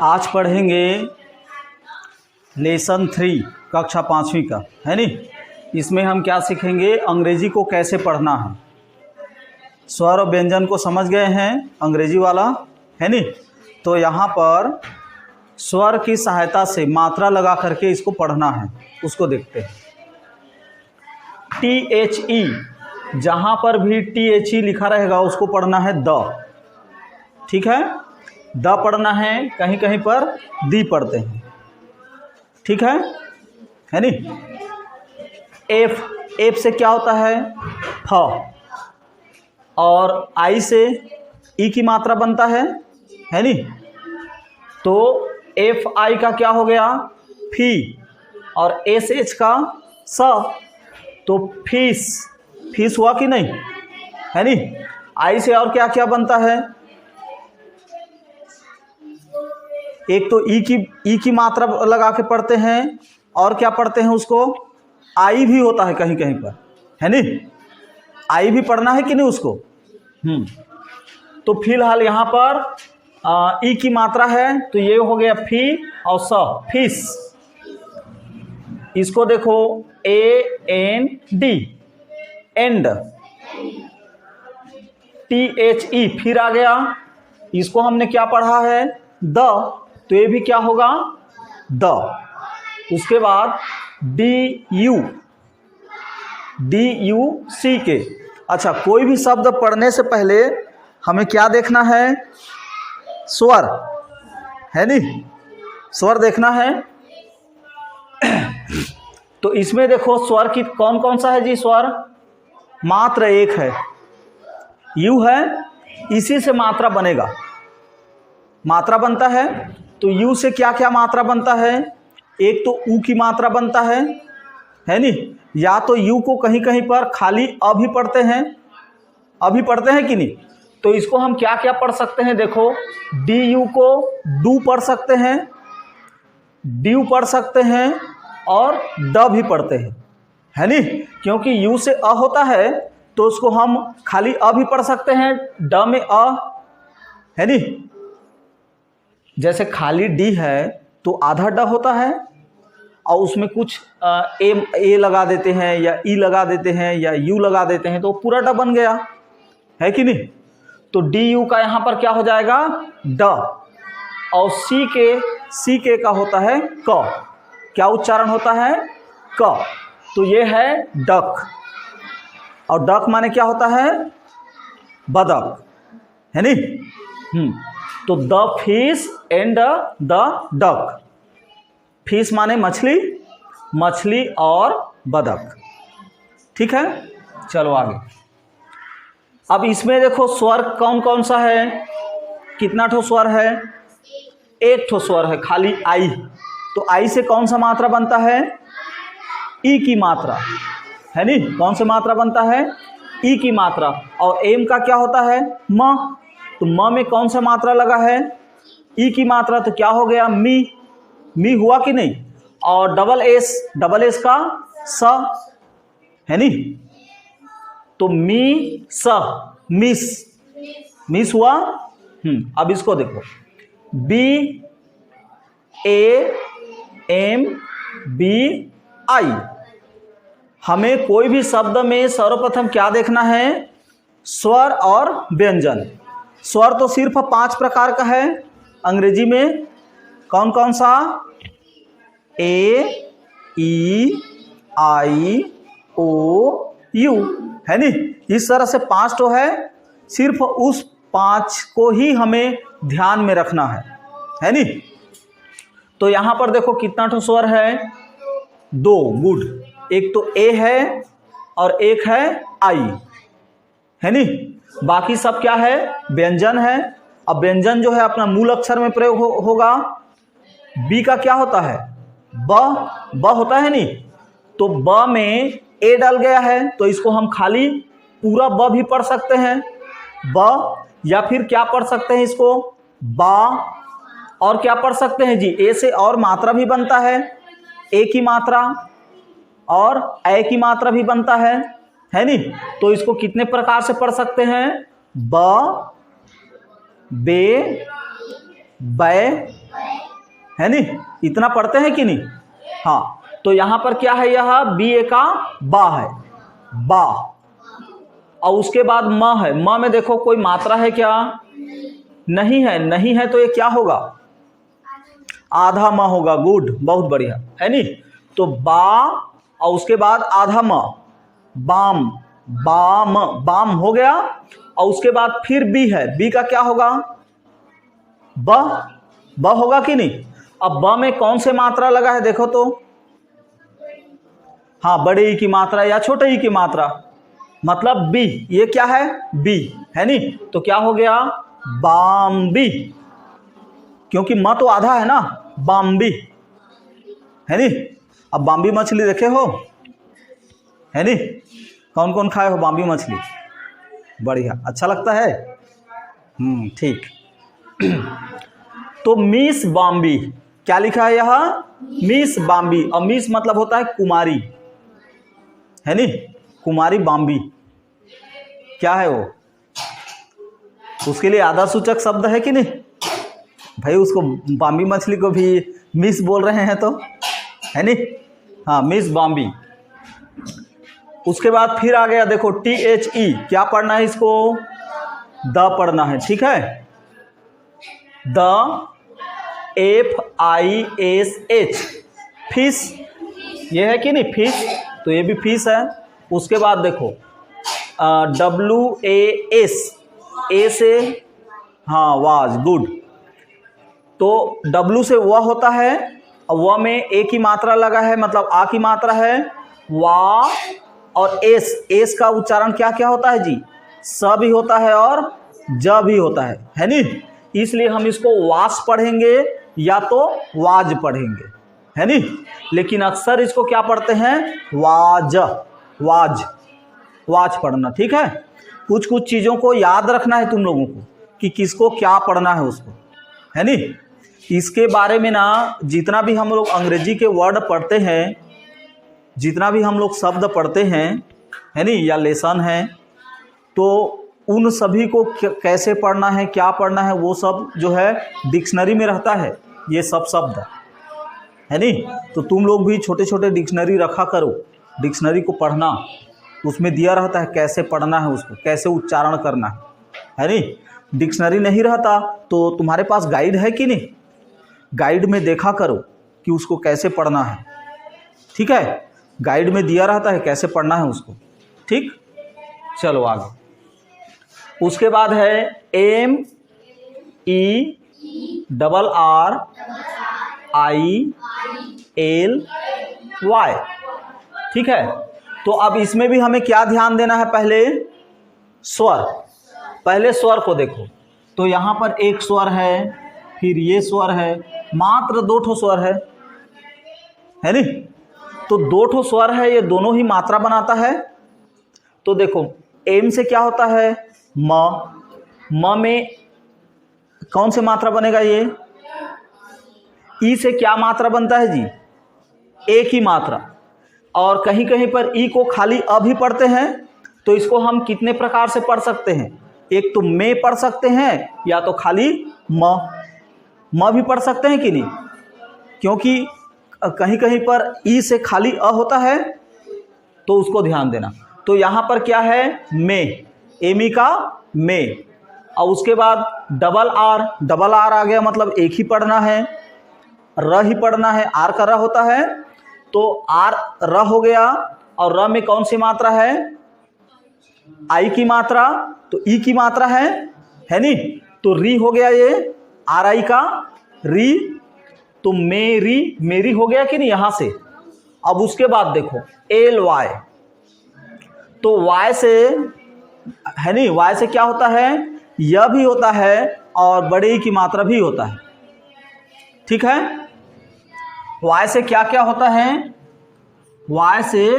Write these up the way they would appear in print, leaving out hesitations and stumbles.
आज पढ़ेंगे लेसन 3 कक्षा 5वीं का, है नी। इसमें हम क्या सीखेंगे, अंग्रेजी को कैसे पढ़ना है। स्वर और व्यंजन को समझ गए हैं अंग्रेजी वाला, है नी। तो यहाँ पर स्वर की सहायता से मात्रा लगा करके इसको पढ़ना है, उसको देखते हैं। THE, जहाँ पर भी THE लिखा रहेगा उसको पढ़ना है द, ठीक है। द पढ़ना है, कहीं कहीं पर दी पढ़ते हैं, ठीक है नी। एफ से क्या होता है, फ, और आई से ई की मात्रा बनता है नी। तो एफ आई का क्या हो गया, फी, और एस एच का स, तो फीस हुआ कि नहीं, है नी। आई से और क्या क्या बनता है, एक तो ई की मात्रा लगा के पढ़ते हैं, और क्या पढ़ते हैं उसको, आई भी होता है कहीं कहीं पर, है नी। आई भी पढ़ना है कि नहीं उसको। तो फिलहाल यहाँ पर ई की मात्रा है, तो ये हो गया फी और स, फीस। इसको देखो AND, एंड। THE फिर आ गया, इसको हमने क्या पढ़ा है, द, तो ये भी क्या होगा, द। उसके बाद DUC। अच्छा, कोई भी शब्द पढ़ने से पहले हमें क्या देखना है, स्वर, है नी, स्वर देखना है। तो इसमें देखो स्वर की कौन कौन सा है जी, स्वर मात्र एक है, यू है, इसी से मात्रा बनेगा, मात्रा बनता है। तो यू से क्या क्या मात्रा बनता है, एक तो ऊ की मात्रा बनता है नी। या तो यू को कहीं कहीं पर खाली अभी पढ़ते हैं, अभी पढ़ते हैं कि नहीं। तो इसको हम क्या क्या पढ़ सकते हैं, देखो डी यू को डू पढ़ सकते हैं, ड्यू पढ़ सकते हैं, और ड भी पढ़ते हैं, है नी। क्योंकि यू से अ होता है तो उसको हम खाली अ भी पढ़ सकते हैं, ड में अ, है नी। जैसे खाली डी है तो आधा ड होता है, और उसमें कुछ ए लगा देते हैं, या ई लगा देते हैं, या यू लगा देते हैं, तो पूरा ड बन गया, है कि नहीं। तो डी यू का यहाँ पर क्या हो जाएगा, ड, और सी के का होता है क, क्या उच्चारण होता है, क। तो ये है डक, और डक माने क्या होता है, बदक, है नी। तो the fish and the duck, fish माने मछली, मछली और बदक, ठीक है। चलो आगे। अब इसमें देखो स्वर कौन कौन सा है, कितना ठो स्वर है, एक ठो स्वर है खाली आई। तो आई से कौन सा मात्रा बनता है, ई की मात्रा, है नी। कौन सा मात्रा बनता है, ई की मात्रा। और एम का क्या होता है, म, तो म में कौन सा मात्रा लगा है, ई की मात्रा, तो क्या हो गया, मी हुआ कि नहीं। और डबल एस का स, है नी। तो मी स, मिस हुआ। अब इसको देखो, BAMBI। हमें कोई भी शब्द में सर्वप्रथम क्या देखना है, स्वर और व्यंजन। स्वर तो सिर्फ 5 प्रकार का है अंग्रेजी में, कौन कौन सा, A E I O U, है नी। इस तरह से 5 तो है, सिर्फ उस 5 को ही हमें ध्यान में रखना है नी। तो यहाँ पर देखो कितना ठो स्वर है, 2, गुड। एक तो ए है और एक है आई, है नी। बाकी सब क्या है, व्यंजन है। अब व्यंजन जो है अपना मूल अक्षर में प्रयोग होगा। बी का क्या होता है, ब होता है नी। तो ब में ए डल गया है, तो इसको हम खाली पूरा ब भी पढ़ सकते हैं, ब, या फिर क्या पढ़ सकते हैं इसको, बा। और क्या पढ़ सकते हैं जी, ए से और मात्रा भी बनता है, ए की मात्रा, और ए की मात्रा भी बनता है नी। तो इसको कितने प्रकार से पढ़ सकते हैं, ब, बे, बै, है नी, इतना पढ़ते हैं कि नहीं। हाँ, तो यहाँ पर क्या है, यह बी ए का बा है, बा। और उसके बाद म है, म में देखो कोई मात्रा है क्या, नहीं है, नहीं है, तो ये क्या होगा, आधा म होगा। गुड, बहुत बढ़िया, है नी। तो बा और उसके बाद आधा म, बाम, बाम, बाम हो गया। और उसके बाद फिर बी है, बी का क्या होगा, ब, ब होगा कि नहीं। अब ब में कौन से मात्रा लगा है देखो तो, हाँ, बड़े ई की मात्रा या छोटे ई की मात्रा, मतलब बी, ये क्या है, बी, है नी। तो क्या हो गया, बाम्बी, क्योंकि म तो आधा है ना, बाम्बी, है नी। अब बाम्बी मछली देखे हो, है नी, कौन कौन खाए हो बाम्बी मछली, बढ़िया, अच्छा लगता है, ठीक। तो मिस बाम्बी, क्या लिखा है यहाँ, मिस बाम्बी, और मिस मतलब होता है कुमारी, है नी, कुमारी बाम्बी, क्या है वो, उसके लिए आधा सूचक शब्द है कि नहीं भाई, उसको बाम्बी मछली को भी मिस बोल रहे हैं तो, है नी, हाँ, मिस बाम्बी। उसके बाद फिर आ गया देखो THE, क्या पढ़ना है इसको, द पढ़ना है, ठीक है, द FISH, फिश, ये है कि नहीं, फिश, तो ये भी फिश है। उसके बाद देखो WAS, ए से, हाँ, वाज, गुड। तो W से वह होता है, और वह में ए की मात्रा लगा है, मतलब आ की मात्रा है, वा। और एस का उच्चारण क्या क्या होता है जी, स भी होता है और ज भी होता है नी। इसलिए हम इसको वास पढ़ेंगे या तो वाज पढ़ेंगे, है नी। लेकिन अक्सर इसको क्या पढ़ते हैं, वाज, वाज, वाज पढ़ना, ठीक है। कुछ कुछ चीज़ों को याद रखना है तुम लोगों को कि किसको क्या पढ़ना है उसको, है नी। इसके बारे में ना, जितना भी हम लोग अंग्रेजी के वर्ड पढ़ते हैं, जितना भी हम लोग शब्द पढ़ते हैं, है नी, या लेसन है, तो उन सभी को कैसे पढ़ना है, क्या पढ़ना है, वो सब जो है डिक्शनरी में रहता है, ये सब शब्द, है नी। तो तुम लोग भी छोटे छोटे डिक्शनरी रखा करो, डिक्शनरी को पढ़ना, उसमें दिया रहता है कैसे पढ़ना है उसको, कैसे उच्चारण करना है नी। डिक्शनरी नहीं रहता तो तुम्हारे पास गाइड है कि नहीं, गाइड में देखा करो कि उसको कैसे पढ़ना है, ठीक है। गाइड में दिया रहता है कैसे पढ़ना है उसको, ठीक। चलो आगे। उसके बाद है MERRILY, ठीक है। तो अब इसमें भी हमें क्या ध्यान देना है, पहले स्वर, पहले स्वर को देखो। तो यहाँ पर एक स्वर है, फिर ये स्वर है, मात्र 2 ठो स्वर है नी। तो 2 ठो स्वर है, ये दोनों ही मात्रा बनाता है। तो देखो एम से क्या होता है, म में कौन से मात्रा बनेगा, ये ई से क्या मात्रा बनता है जी, एक ही मात्रा। और कहीं कहीं पर ई को खाली अ भी पढ़ते हैं, तो इसको हम कितने प्रकार से पढ़ सकते हैं, एक तो में पढ़ सकते हैं, या तो खाली म भी पढ़ सकते हैं कि नहीं, क्योंकि कहीं कहीं पर ई से खाली अ होता है, तो उसको ध्यान देना। तो यहाँ पर क्या है, में, एमी का में, और उसके बाद डबल आर, डबल आर आ गया, मतलब एक ही पढ़ना है, र ही पढ़ना है, आर का र होता है, तो आर र हो गया। और र में कौन सी मात्रा है, आई की मात्रा, तो ई की मात्रा है नी, तो री हो गया, ये आर आई का री, तो मेरी, मेरी हो गया कि नहीं यहाँ से। अब उसके बाद देखो LY, तो Y से, है नी, Y से क्या होता है, यह भी होता है और बड़े ई की मात्रा भी होता है, ठीक है। Y से क्या क्या होता है, Y से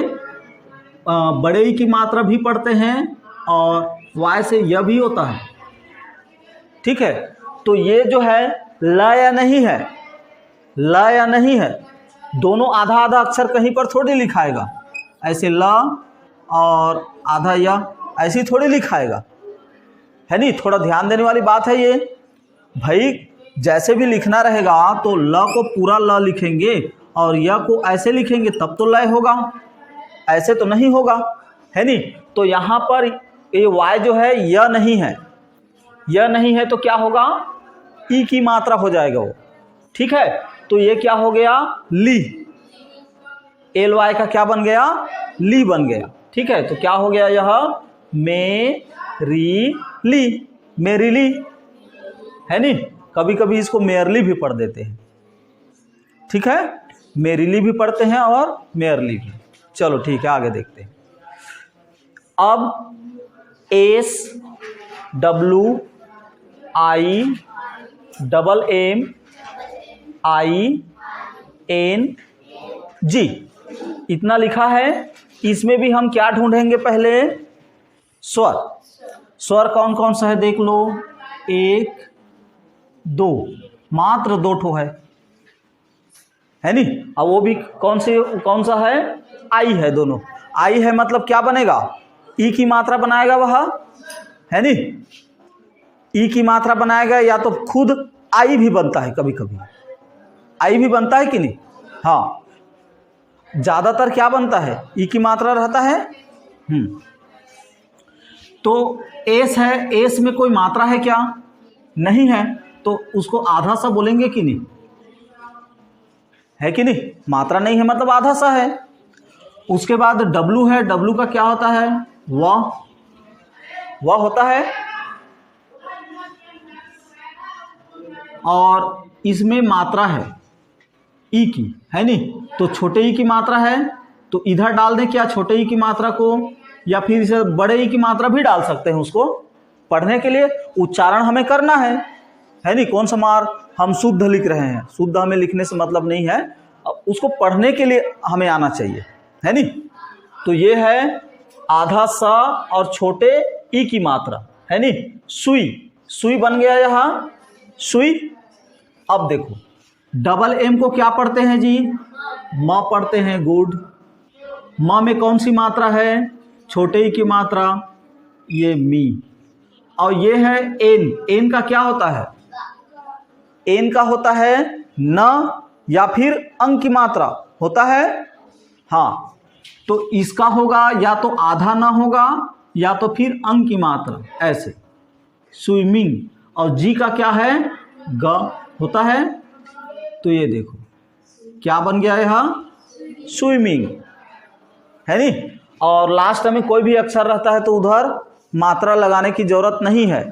बड़े ई की मात्रा भी पढ़ते हैं और Y से यह भी होता है, ठीक है। तो ये जो है ल या नहीं है, ल या नहीं है, दोनों आधा आधा अक्षर कहीं पर थोड़ी लिखाएगा, ऐसे ल और आधा या ऐसे थोड़ी लिखाएगा, है नी। थोड़ा ध्यान देने वाली बात है ये भाई, जैसे भी लिखना रहेगा तो ल को पूरा ल लिखेंगे और य को ऐसे लिखेंगे तब तो लय होगा, ऐसे तो नहीं होगा, है नहीं। तो यहाँ पर ये y जो है यह नहीं है, यह नहीं है तो क्या होगा, ई की मात्रा हो जाएगा वो, ठीक है। तो ये क्या हो गया, ली, एल वाई का क्या बन गया, ली बन गया, ठीक है। तो क्या हो गया, यह मेरी ली, मेरी ली, है नहीं। कभी कभी इसको मेयरली भी पढ़ देते हैं, ठीक है, मेरीली भी पढ़ते हैं और मेयरली भी। चलो ठीक है, आगे देखते हैं। अब S W I double M I N G, इतना लिखा है। इसमें भी हम क्या ढूंढेंगे, पहले स्वर। स्वर कौन कौन सा है देख लो, 1 2, मात्र 2 ठो है नहीं। अब वो भी कौन सा है, आई है, दोनों आई है, मतलब क्या बनेगा, ई की मात्रा बनाएगा वह, है नहीं। ई की मात्रा बनाएगा, या तो खुद आई भी बनता है, कभी कभी आई भी बनता है कि नहीं, हाँ, ज्यादातर क्या बनता है, ई की मात्रा रहता है। तो एस है, एस में कोई मात्रा है क्या, नहीं है, तो उसको आधा सा बोलेंगे कि नहीं, है कि नहीं, मात्रा नहीं है मतलब आधा सा है। उसके बाद डब्लू है, डब्लू का क्या होता है, वह होता है, और इसमें मात्रा है ई की, है नहीं। तो छोटे ई की मात्रा है, तो इधर डाल दें क्या, छोटे ई की मात्रा को, या फिर इसे बड़े ई की मात्रा भी डाल सकते हैं। उसको पढ़ने के लिए उच्चारण हमें करना है नहीं। कौन सा मार, हम शुद्ध लिख रहे हैं, शुद्ध हमें लिखने से मतलब नहीं है, उसको पढ़ने के लिए हमें आना चाहिए, है नहीं। तो ये है आधा सा और छोटे ई की मात्रा, है नहीं। सुई, सुई बन गया यहाँ, सुई। अब देखो डबल एम को क्या पढ़ते हैं जी, म पढ़ते हैं, गुड। म में कौन सी मात्रा है, छोटे ई की मात्रा, ये मी। और ये है एन, एन का क्या होता है, एन का होता है न या फिर अंक की मात्रा होता है, हाँ। तो इसका होगा या तो आधा न होगा या तो फिर अंक की मात्रा, ऐसे स्विमिंग। और जी का क्या है, ग होता है। तो ये देखो क्या बन गया यहाँ, स्विमिंग, है नहीं। और लास्ट में कोई भी अक्षर रहता है तो उधर मात्रा लगाने की जरूरत नहीं है,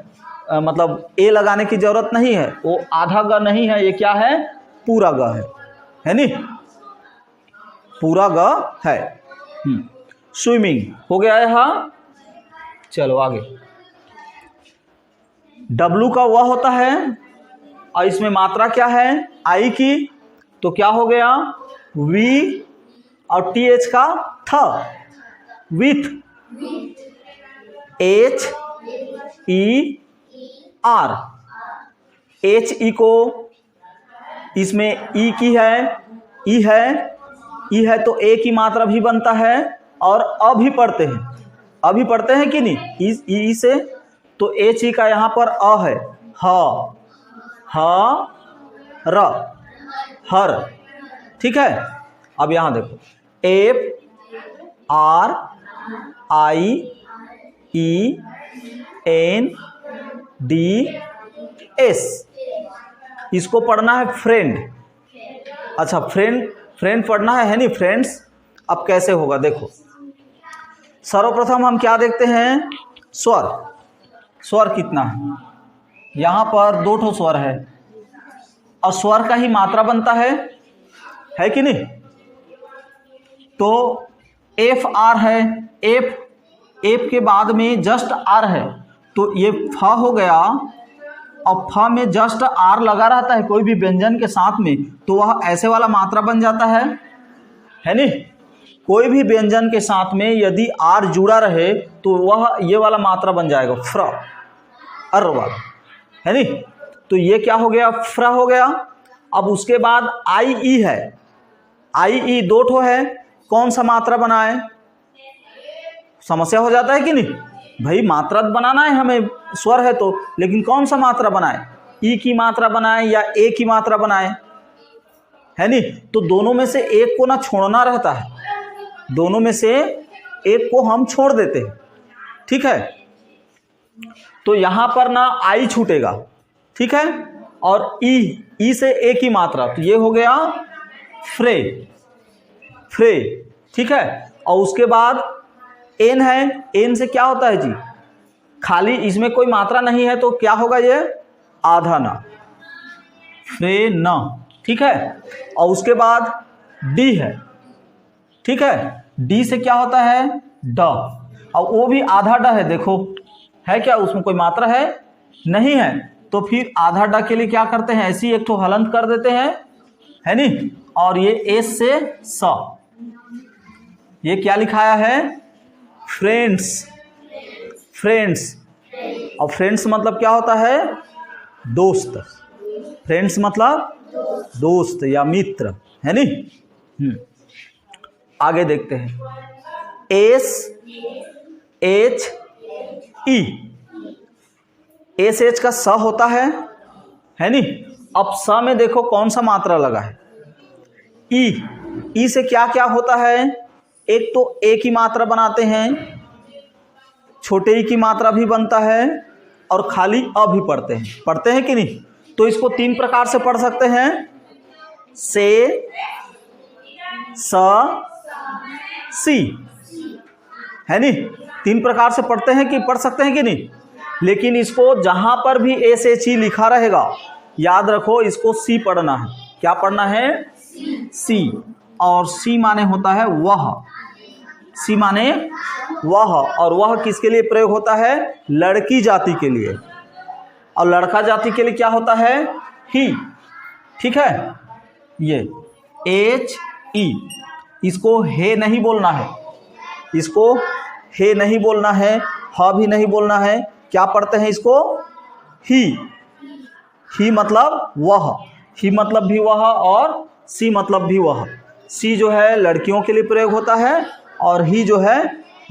मतलब ए लगाने की जरूरत नहीं है, वो आधा ग नहीं है, ये क्या है, पूरा ग है नहीं, पूरा ग है। स्विमिंग हो गया यहाँ। चलो आगे, डब्लू का वह होता है और इसमें मात्रा क्या है, आई की। तो क्या हो गया, वी और टी एच का थ, with, H E R. H E को इसमें ई की है, ई है, ई है तो ए की मात्रा भी बनता है। और अ भी पढ़ते हैं, अभी पढ़ते हैं कि नहीं, ई से। तो एच ई का यहाँ पर अ है, ह र, हर, ठीक है। अब यहाँ देखो, F R I E N D S, इसको पढ़ना है फ्रेंड। अच्छा, फ्रेंड पढ़ना है नहीं, फ्रेंड्स। अब कैसे होगा देखो, सर्वप्रथम हम क्या देखते हैं, स्वर। स्वर कितना है, यहाँ पर 2 ठो स्वर है और स्वर का ही मात्रा बनता है कि नहीं। तो एफ आर है, एफ के बाद में जस्ट आर है, तो ये फ हो गया। और फ में जस्ट आर लगा रहता है कोई भी व्यंजन के साथ में, तो वह ऐसे वाला मात्रा बन जाता है नहीं। कोई भी व्यंजन के साथ में यदि आर जुड़ा रहे तो वह ये वाला मात्रा बन जाएगा, फ्र, अर वाला, है नहीं। तो ये क्या हो गया, फ्र हो गया। अब उसके बाद आई ई है, आई ई 2 ठो है, कौन सा मात्रा बनाए, समस्या हो जाता है कि नहीं भाई, मात्रा बनाना है हमें, स्वर है तो, लेकिन कौन सा मात्रा बनाए, ई की मात्रा बनाए या ए की मात्रा बनाए, है नहीं? तो दोनों में से एक को ना छोड़ना रहता है, दोनों में से एक को हम छोड़ देते हैं, ठीक है? तो यहां पर ना आई छूटेगा, ठीक है, और ई से ए की मात्रा, तो ये हो गया फ्रे, फ्रे, ठीक है। और उसके बाद एन है, एन से क्या होता है जी, खाली इसमें कोई मात्रा नहीं है तो क्या होगा, ये आधा ना, फ्रे न, ठीक है। और उसके बाद डी है, ठीक है, डी से क्या होता है, ड, और वो भी आधा ड है, देखो है क्या, उसमें कोई मात्रा है नहीं है, तो फिर आधा ड के लिए क्या करते हैं, ऐसी एक तो हलंत कर देते हैं, है नहीं, और ये एस से स, ये क्या लिखाया है, फ्रेंड्स, फ्रेंड्स, और फ्रेंड्स मतलब क्या होता है, दोस्त, फ्रेंड्स मतलब दोस्त या मित्र, है नहीं। आगे देखते हैं, S H E, S H का स होता है नहीं। अब स में देखो कौन सा मात्रा लगा है, ई से क्या क्या होता है, एक तो ए की मात्रा बनाते हैं, छोटे ई की मात्रा भी बनता है, और खाली अ भी पढ़ते हैं कि नहीं? तो इसको तीन प्रकार से पढ़ सकते हैं, से, स, सी, है नहीं, तीन प्रकार से पढ़ते हैं कि पढ़ सकते हैं कि नहीं? लेकिन इसको जहां पर भी एस एच ई लिखा रहेगा, याद रखो इसको सी पढ़ना है, क्या पढ़ना है, सी, और सी माने होता है वह, सी माने वह, और वह किसके लिए प्रयोग होता है, लड़की जाति के लिए, और लड़का जाति के लिए क्या होता है, ही, ठीक है। ये एच ई, इसको हे नहीं बोलना है, इसको हे नहीं बोलना है, ह भी नहीं बोलना है, क्या पढ़ते हैं इसको, ही मतलब वह, ही मतलब भी वह, और सी मतलब भी वह। सी जो है लड़कियों के लिए प्रयोग होता है, और ही जो है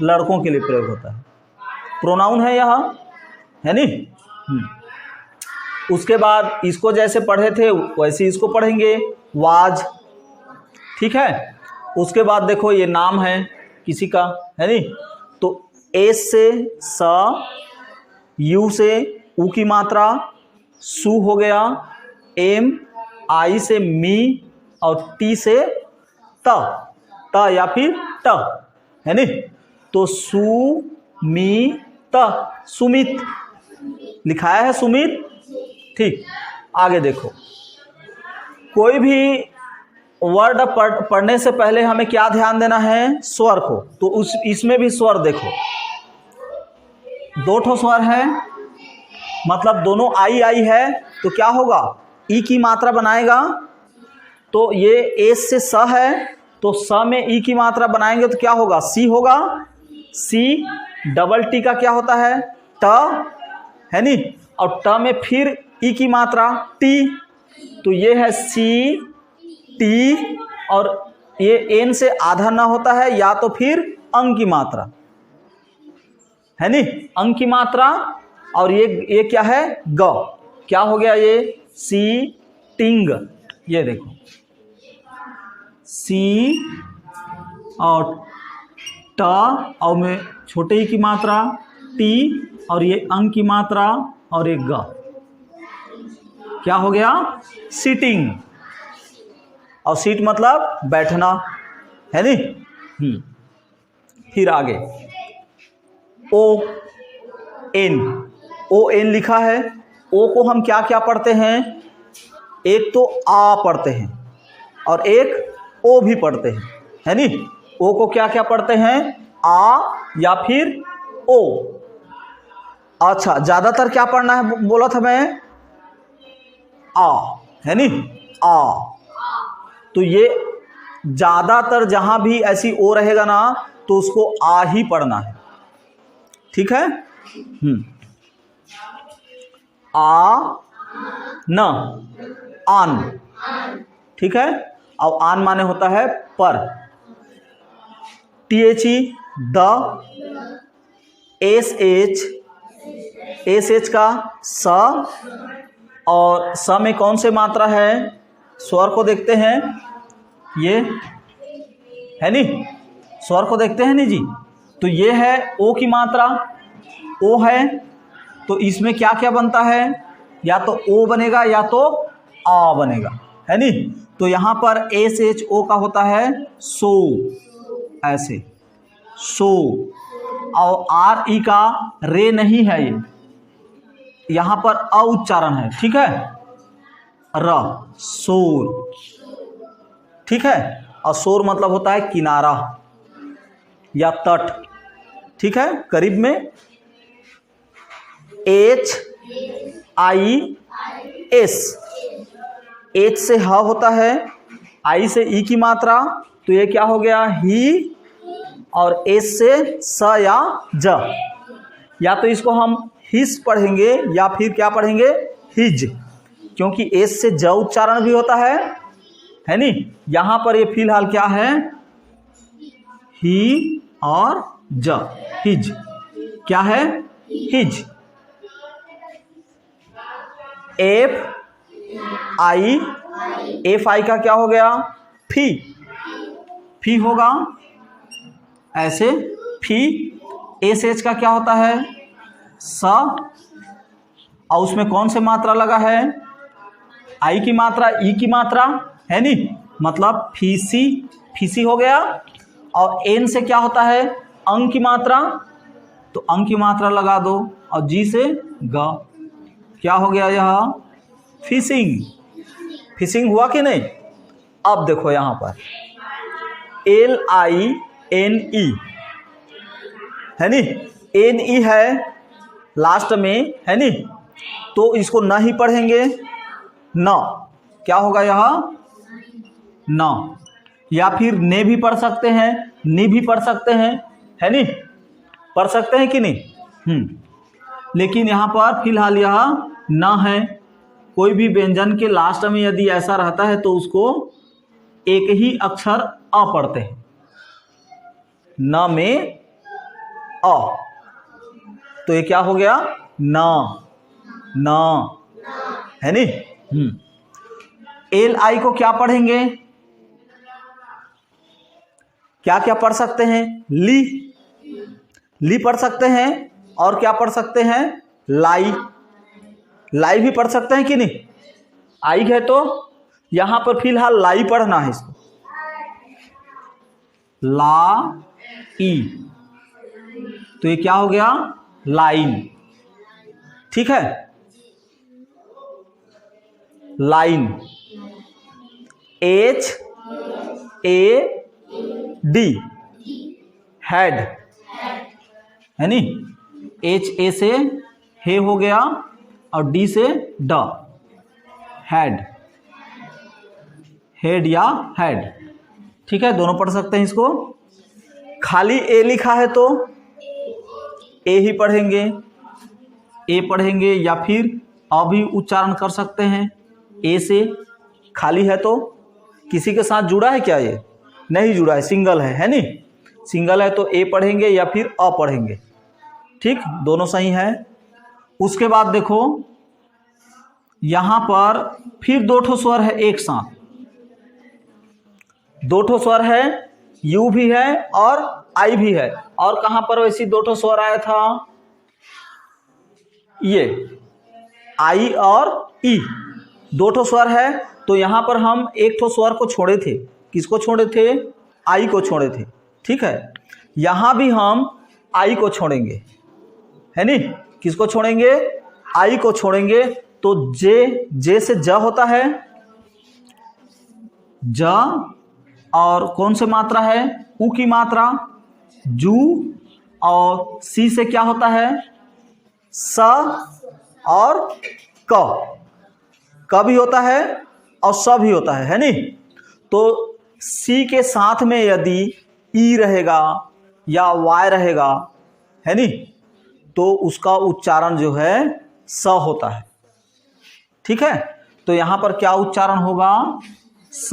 लड़कों के लिए प्रयोग होता है, प्रोनाउन है यहाँ, है नहीं। उसके बाद इसको जैसे पढ़े थे वैसे इसको पढ़ेंगे, वाज, ठीक है। उसके बाद देखो ये नाम है किसी का, है नहीं, तो एस से स, यू से ऊ की मात्रा, सु हो गया, एम, आई से मी, और टी से त या फिर ट, है नहीं, तो सु मी त, सुमित लिखाया है, सुमित, ठीक। आगे देखो, कोई भी वर्ड पढ़ने से पहले हमें क्या ध्यान देना है, स्वर को, तो इसमें भी स्वर देखो, दो ठो स्वर है, मतलब दोनों आई आई है, तो क्या होगा, ई की मात्रा बनाएगा, तो ये एस से स है, तो स में ई की मात्रा बनाएंगे तो क्या होगा, सी होगा, सी, डबल टी का क्या होता है, ट, है नहीं, और ट में फिर ई की मात्रा टी, तो ये है सी टी, और ये एन से आधा ना होता है, या तो फिर अंक की मात्रा, है नहीं, अंक की मात्रा, और ये क्या है, ग, क्या हो गया, ये सी टिंग, ये देखो सी और ट, और में छोटे ही की मात्रा टी, और ये अंक की मात्रा, और एक ग, क्या हो गया, सीटिंग, और सीट मतलब बैठना, है नहीं। फिर आगे ओ एन, ओ एन लिखा है, ओ को हम क्या क्या पढ़ते हैं, एक तो आ पढ़ते हैं, और एक ओ भी पढ़ते हैं, है नहीं। ओ को क्या क्या पढ़ते हैं, आ या फिर ओ। अच्छा, ज्यादातर क्या पढ़ना है बोला था मैं, आ, है नहीं, आ, तो ये ज्यादातर जहां भी ऐसी ओ रहेगा ना, तो उसको आ ही पढ़ना है, ठीक है। आ न, आन, ठीक है, और आन माने होता है पर, T H E, the, S H का स, और स में कौन से मात्रा है, स्वर को देखते हैं, ये है नी, स्वर को देखते हैं नी जी। तो ये है ओ की मात्रा, ओ है, तो इसमें क्या क्या बनता है, या तो ओ बनेगा या तो आ बनेगा, है नी। तो यहाँ पर एस एच ओ का होता है सो, ऐसे सो, और आर ई का रे नहीं है, ये यहाँ पर अ उच्चारण है, ठीक है, र, शोर, ठीक है। और शोर मतलब होता है किनारा या तट, ठीक है, करीब में। एच आई एस, एच से ह होता है, आई से ई की मात्रा, तो ये क्या हो गया, ही, और एस से स या ज, या तो इसको हम हिस पढ़ेंगे या फिर क्या पढ़ेंगे, हिज, क्योंकि एस से ज उच्चारण भी होता है नी। यहाँ पर ये फिलहाल क्या है, ही और ज, हिज, क्या है, his. F I, F I का क्या हो गया, फी, फी होगा ऐसे, फी। एस एच का क्या होता है, स, और उसमें कौन से मात्रा लगा है, आई की मात्रा, ई की मात्रा, है नी, मतलब फीसी, फीसी हो गया। और एन से क्या होता है, अंग की मात्रा, तो अंग की मात्रा लगा दो, और जी से ग, क्या हो गया, यह फिशिंग, फिशिंग हुआ कि नहीं। अब देखो यहाँ पर एल आई एन ई, है नी, एन ई है लास्ट में, है नी, तो इसको न ही पढ़ेंगे, न, क्या होगा यह, न, या फिर ने भी पढ़ सकते हैं, नी भी पढ़ सकते हैं, है नी, पढ़ सकते हैं कि नहीं। लेकिन यहाँ पर फिलहाल यह न है। कोई भी व्यंजन के लास्ट में यदि ऐसा रहता है तो उसको एक ही अक्षर अ पढ़ते हैं, न में अ, तो ये क्या हो गया, न, न, है नी। एल आई को क्या पढ़ेंगे, क्या क्या पढ़ सकते हैं, ली, ली पढ़ सकते हैं, और क्या पढ़ सकते हैं, लाई, लाई भी पढ़ सकते हैं कि नहीं। आई है तो यहां पर फिलहाल लाई पढ़ना है इसको, ला ई, तो ये क्या हो गया, लाइन, ठीक है, line. H A D, head, है नी, एच ए से हे हो गया, और डी से ड, हेड, हेड या हेड, ठीक है, दोनों पढ़ सकते हैं इसको। खाली ए लिखा है तो ए ही पढ़ेंगे, ए पढ़ेंगे, या फिर अ भी उच्चारण कर सकते हैं ए से, खाली है तो। किसी के साथ जुड़ा है क्या, ये नहीं जुड़ा है, सिंगल है नी, सिंगल है तो ए पढ़ेंगे या फिर अ पढ़ेंगे, ठीक, दोनों सही है। उसके बाद देखो यहां पर फिर दो ठो स्वर है एक साथ, दो ठो स्वर है, यू भी है और आई भी है। और कहां पर वैसी दो ठो स्वर आया था, ये आई और ई, दो ठो स्वर है, तो यहां पर हम एक ठो स्वर को छोड़े थे, किसको छोड़े थे, आई को छोड़े थे, ठीक है। यहां भी हम आई को छोड़ेंगे, है नी, किसको छोड़ेंगे, आई को छोड़ेंगे। तो जे, जे से ज होता है, ज, और कौन से मात्रा है, उ की मात्रा, जू, और सी से क्या होता है, स और क भी होता है और स भी होता है नी। तो सी के साथ में यदि ई रहेगा या वाय रहेगा, है नी, तो उसका उच्चारण जो है स होता है, ठीक है। तो यहां पर क्या उच्चारण होगा, स।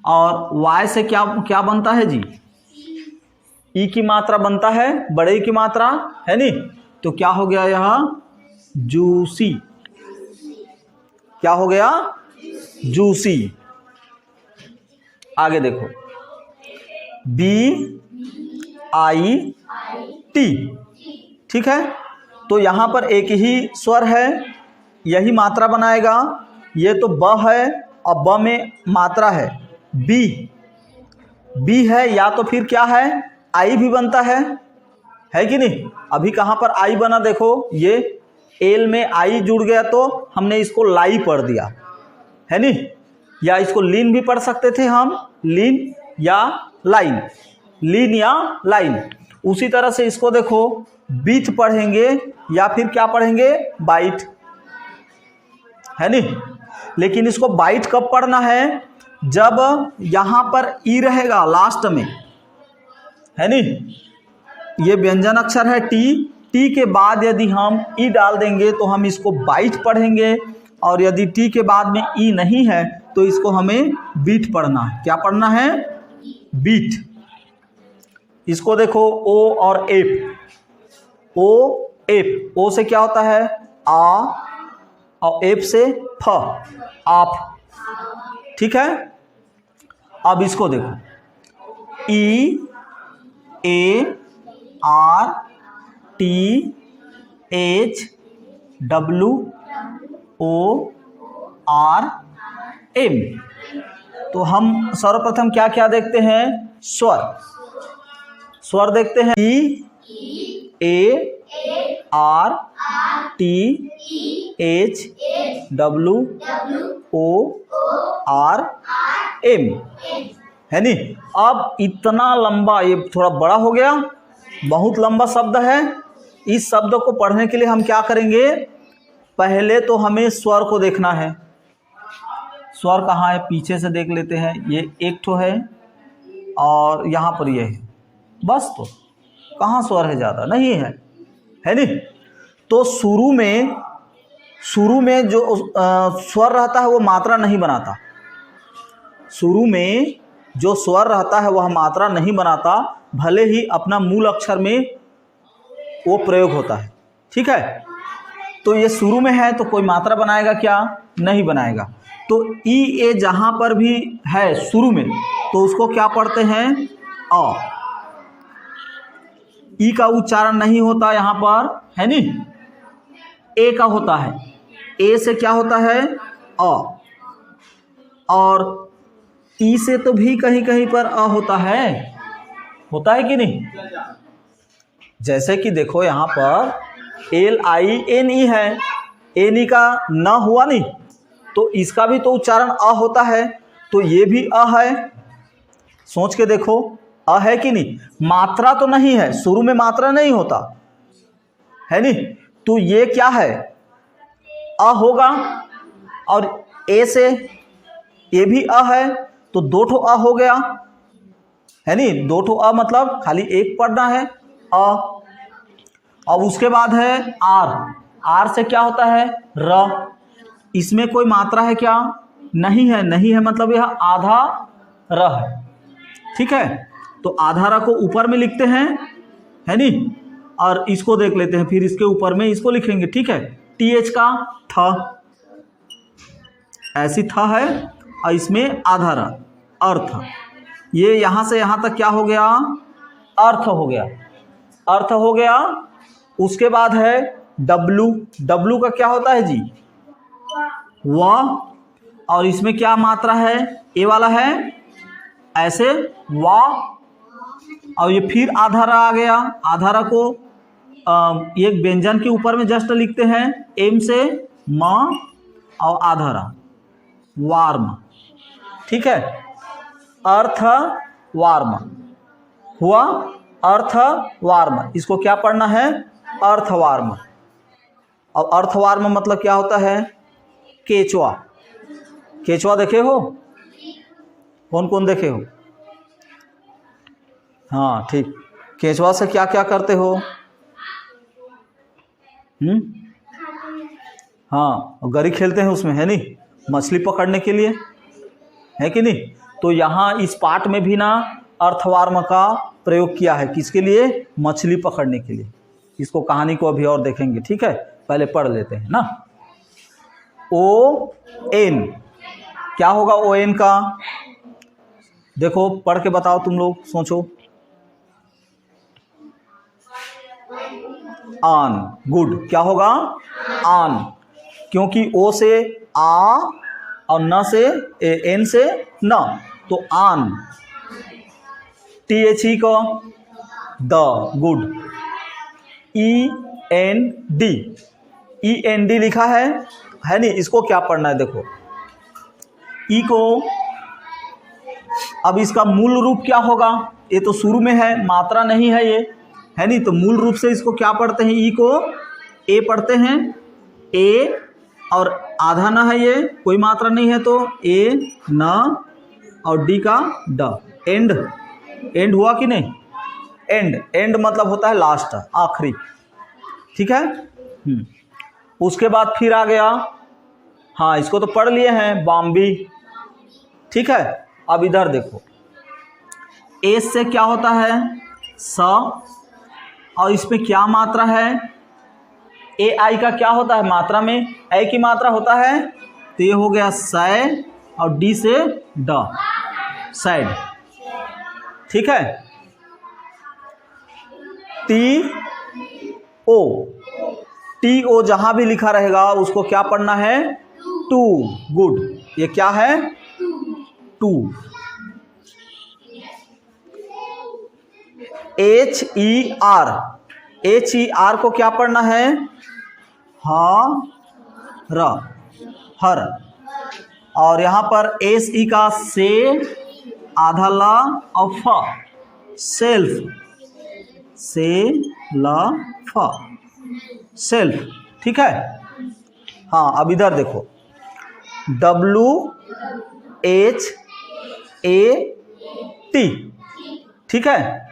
और वाय से क्या क्या बनता है जी, ई की मात्रा बनता है, बड़े की मात्रा, है नी, तो क्या हो गया यह जूसी। क्या हो गया? जूसी। आगे देखो, BIT, ठीक है। तो यहां पर एक ही स्वर है, यही मात्रा बनाएगा। ये तो ब है और ब में मात्रा है बी है, या तो फिर क्या है, आई भी बनता है कि नहीं। अभी कहां पर आई बना, देखो ये एल में आई जुड़ गया तो हमने इसको लाई पढ़ दिया, है नहीं। या इसको लीन भी पढ़ सकते थे हम, लीन या लाइन, लीन या लाइन। उसी तरह से इसको देखो, बीट पढ़ेंगे या फिर क्या पढ़ेंगे, बाइट, है नहीं। लेकिन इसको बाइट कब पढ़ना है, जब यहां पर ई रहेगा लास्ट में, है नहीं। ये व्यंजन अक्षर है टी के बाद यदि हम ई डाल देंगे तो हम इसको बाइट पढ़ेंगे, और यदि टी के बाद में ई नहीं है तो इसको हमें बीट पढ़ना है। क्या पढ़ना है? बीट। इसको देखो, ओ और एफ, ओ से क्या होता है, आ, और एफ से फ, आप, ठीक है। अब इसको देखो, E A R T H W O R M. तो हम सर्वप्रथम क्या क्या देखते हैं, स्वर देखते हैं। E A R T H W O R M, है नी। अब इतना लंबा, ये थोड़ा बड़ा हो गया, बहुत लंबा शब्द है। इस शब्द को पढ़ने के लिए हम क्या करेंगे, पहले तो हमें स्वर को देखना है। स्वर कहाँ है, पीछे से देख लेते हैं। ये एक ठो है और यहाँ पर ये है, बस। तो कहाँ स्वर है, ज़्यादा नहीं है, है नहीं। तो शुरू में जो स्वर रहता है वो मात्रा नहीं बनाता। शुरू में जो स्वर रहता है वह मात्रा नहीं बनाता, भले ही अपना मूल अक्षर में वो प्रयोग होता है, ठीक है। तो ये शुरू में है तो कोई मात्रा बनाएगा क्या, नहीं बनाएगा। तो ई ए जहाँ पर भी है शुरू में तो उसको क्या पढ़ते हैं, अ। ई का उच्चारण नहीं होता यहाँ पर, है नी, ए का होता है। ए से क्या होता है, अ। और ई से तो भी कहीं कहीं पर अ होता है कि नहीं। जैसे कि देखो यहाँ पर LINE है, एन ई का न हुआ नहीं, तो इसका भी तो उच्चारण अ होता है, तो ये भी अ है। सोच के देखो, अ है कि नहीं। मात्रा तो नहीं है, शुरू में मात्रा नहीं होता, है नहीं। तो ये क्या है, अ होगा। और ए से ये भी अ है, तो दो ठो अ हो गया, है नहीं। दो ठो अ मतलब खाली एक पढ़ना है, अ। अब उसके बाद है आर से क्या होता है, र। इसमें कोई मात्रा है क्या, नहीं है, मतलब यह आधा र है, ठीक है। तो आधा र को ऊपर में लिखते हैं, है नहीं। और इसको देख लेते हैं, फिर इसके ऊपर में इसको लिखेंगे, ठीक है। TH का थ, ऐसी थ है, और इसमें आधा र, अर्थ। ये यहाँ से यहाँ तक क्या हो गया, अर्थ हो गया। उसके बाद है डब्लू का क्या होता है जी, व। और इसमें क्या मात्रा है, ए वाला है, ऐसे व। और ये फिर आधा र आ गया। आधा र को एक व्यंजन के ऊपर में जस्ट लिखते हैं, एम से म और आधा र, वार्म, ठीक है। अर्थ वार्म हुआ, अर्थ वार्म। इसको क्या पढ़ना है, अर्थवार्म। और अर्थवार्म मतलब क्या होता है, केचवा देखे हो, कौन कौन देखे हो, हाँ ठीक। केचवा से क्या क्या करते हो, हाँ, गरी खेलते हैं उसमें, है नहीं, मछली पकड़ने के लिए, है कि नहीं। तो यहाँ इस पाठ में भी ना अर्थवार्म का प्रयोग किया है, किसके लिए, मछली पकड़ने के लिए। इसको कहानी को अभी और देखेंगे, ठीक है। पहले पढ़ लेते हैं ना। ओ एन, क्या होगा ओ एन का? देखो पढ़ के बताओ, तुम लोग सोचो। आन, गुड, क्या होगा? आन, क्योंकि ओ से आ और न से एन से न, तो आन। टी एच ई को the, good. E N D, E N D लिखा है नहीं? इसको क्या पढ़ना है? देखो ई को, अब इसका मूल रूप क्या होगा? ये तो शुरू में है, मात्रा नहीं है ये, है नहीं? तो मूल रूप से इसको क्या पढ़ते हैं? ई को ए पढ़ते हैं, ए और आधा न है, ये कोई मात्रा नहीं है, तो ए न और डी का ड, एंड। एंड हुआ कि नहीं? एंड, एंड मतलब होता है लास्ट, आखिरी, ठीक है। उसके बाद फिर आ गया, हाँ इसको तो पढ़ लिए हैं, बॉम्बी, ठीक है। अब इधर देखो, एस से क्या होता है? स, और इसमें क्या मात्रा है? ए आई का क्या होता है मात्रा में? ए की मात्रा होता है, तो ये हो गया सै, और डी से ड, सैड, ठीक है। टी ओ, टी ओ जहां भी लिखा रहेगा उसको क्या पढ़ना है? To, good. ये क्या है? To. H E R, H E R को क्या पढ़ना है? हर, हर। और यहां पर एस ई का से, आधा ला और फ, सेल्फ, से ला फ, सेल्फ, ठीक है। हाँ अब इधर देखो, डब्लू एच ए टी, ठीक है।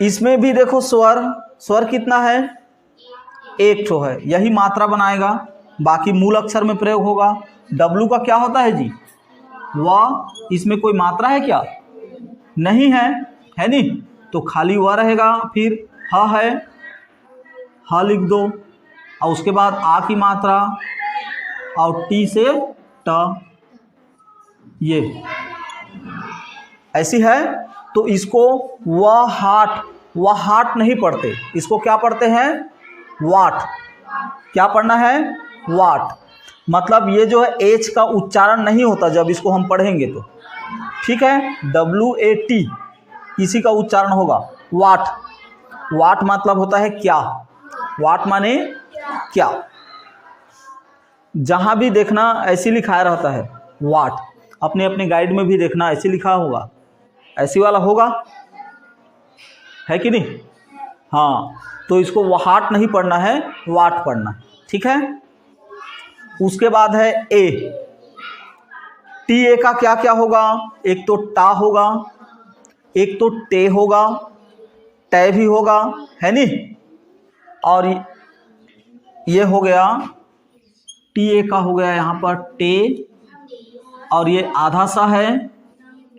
इसमें भी देखो स्वर, स्वर कितना है? एक ठो है, यही मात्रा बनाएगा, बाकी मूल अक्षर में प्रयोग होगा। डब्लू का क्या होता है जी? वह, इसमें कोई मात्रा है क्या? नहीं है, है नहीं? तो खाली वह रहेगा। फिर ह है, ह लिख दो, और उसके बाद आ की मात्रा, और टी से ट, ये ऐसी है। तो इसको वह हाट नहीं पढ़ते, इसको क्या पढ़ते हैं? वाट। क्या पढ़ना है? वाट। मतलब ये जो है एच का उच्चारण नहीं होता जब इसको हम पढ़ेंगे तो, ठीक है। डब्लू ए टी, इसी का उच्चारण होगा, वाट। वाट मतलब होता है क्या, वाट माने क्या। जहां भी देखना ऐसे लिखाया रहता है वाट, अपने अपने गाइड में भी देखना ऐसे लिखा होगा, ऐसी वाला होगा, है कि नहीं? हाँ, तो इसको वाट नहीं पढ़ना है, वाट पढ़ना, ठीक है। उसके बाद है ए, टी ए का क्या क्या होगा? एक तो टा होगा, एक तो टे होगा, टे भी होगा, है नहीं? और ये हो गया टी ए का हो गया यहाँ पर टे, और ये आधा सा है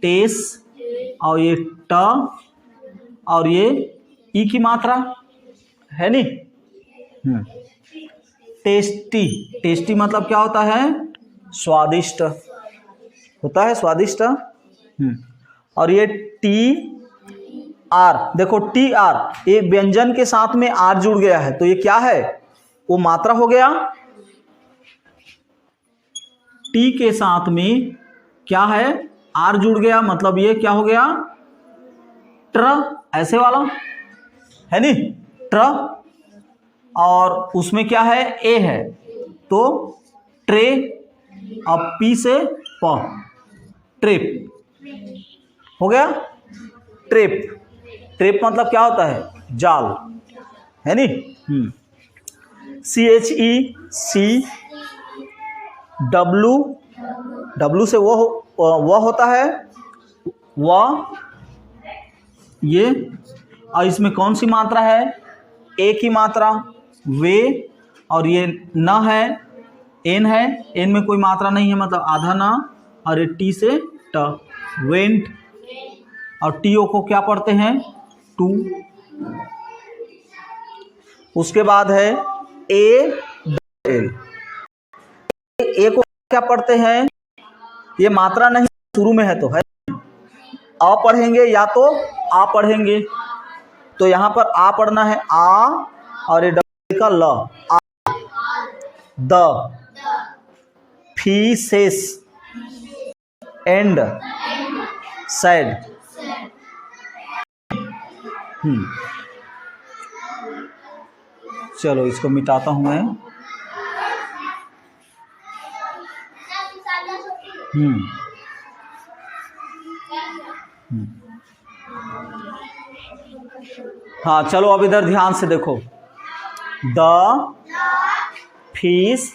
टेस, और ये ट, और ये ई की मात्रा, है नहीं? टेस्टी, टेस्टी मतलब क्या होता है? स्वादिष्ट होता है, स्वादिष्ट। और ये टी आर, देखो टी आर, ये व्यंजन के साथ में आर जुड़ गया है, तो ये क्या है? वो मात्रा हो गया। टी के साथ में क्या है? आर जुड़ गया, मतलब ये क्या हो गया? ट्र, ऐसे वाला, है नी? ट्र, और उसमें क्या है? ए है, तो ट्रे, अब पी से प, ट्रिप हो गया। ट्रिप, ट्रिप मतलब क्या होता है? जाल, है नी? सी एच ई सी, डब्लू, डब्लू से वह होता है, वह, ये, और इसमें कौन सी मात्रा है? ए की मात्रा, वे, और ये न है, एन है, एन में कोई मात्रा नहीं है, मतलब आधा न, और ये टी से ट, वेंट, और टी ओ को क्या पढ़ते हैं? टू। उसके बाद है एल। ए को क्या पढ़ते हैं, ये मात्रा नहीं शुरू में है तो है, अ पढ़ेंगे या तो आ पढ़ेंगे, तो यहाँ पर आ पढ़ना है, आ, और ये डबल का ल, आ, द, फीसेस एंड सैड। चलो इसको मिटाता हूं मैं। हाँ चलो अब इधर ध्यान से देखो, the fish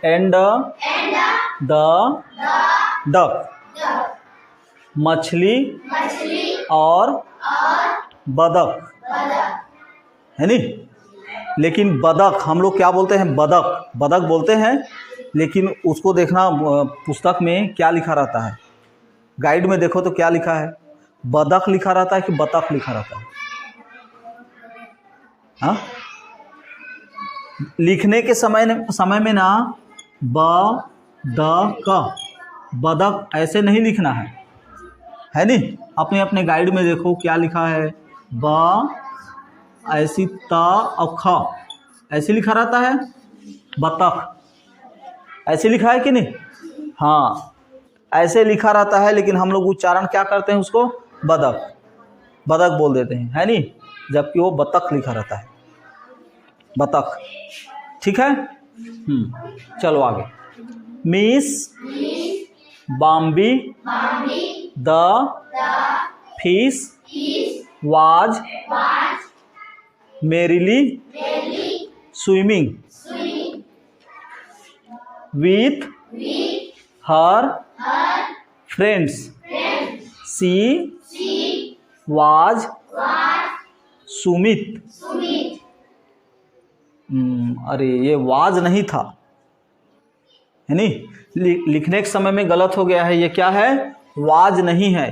and the duck, मछली और बदक, है नी। लेकिन बदक हम लोग क्या बोलते हैं, बदक, बदक बोलते हैं, लेकिन उसको देखना पुस्तक में क्या लिखा रहता है, गाइड में देखो तो क्या लिखा है, बदक लिखा रहता है कि बतख लिखा रहता है। हाँ, लिखने के समय में ना ब द क, बदक ऐसे नहीं लिखना है नी। अपने अपने गाइड में देखो क्या लिखा है, ब ऐसी त और ख ऐसे लिखा रहता है, बतख ऐसे लिखा है कि नहीं। हाँ ऐसे लिखा रहता है, लेकिन हम लोग उच्चारण क्या करते हैं उसको, बदक, बदक बोल देते हैं, है नी, जबकि वो बतख लिखा रहता है, बतख। ठीक है। चलो आगे, miss बॉम्बी the fish was merrily swimming with her friends, she was Sumit. अरे ये वाज नहीं था, है नी, लिखने के समय में गलत हो गया है, ये क्या है, वाज नहीं है,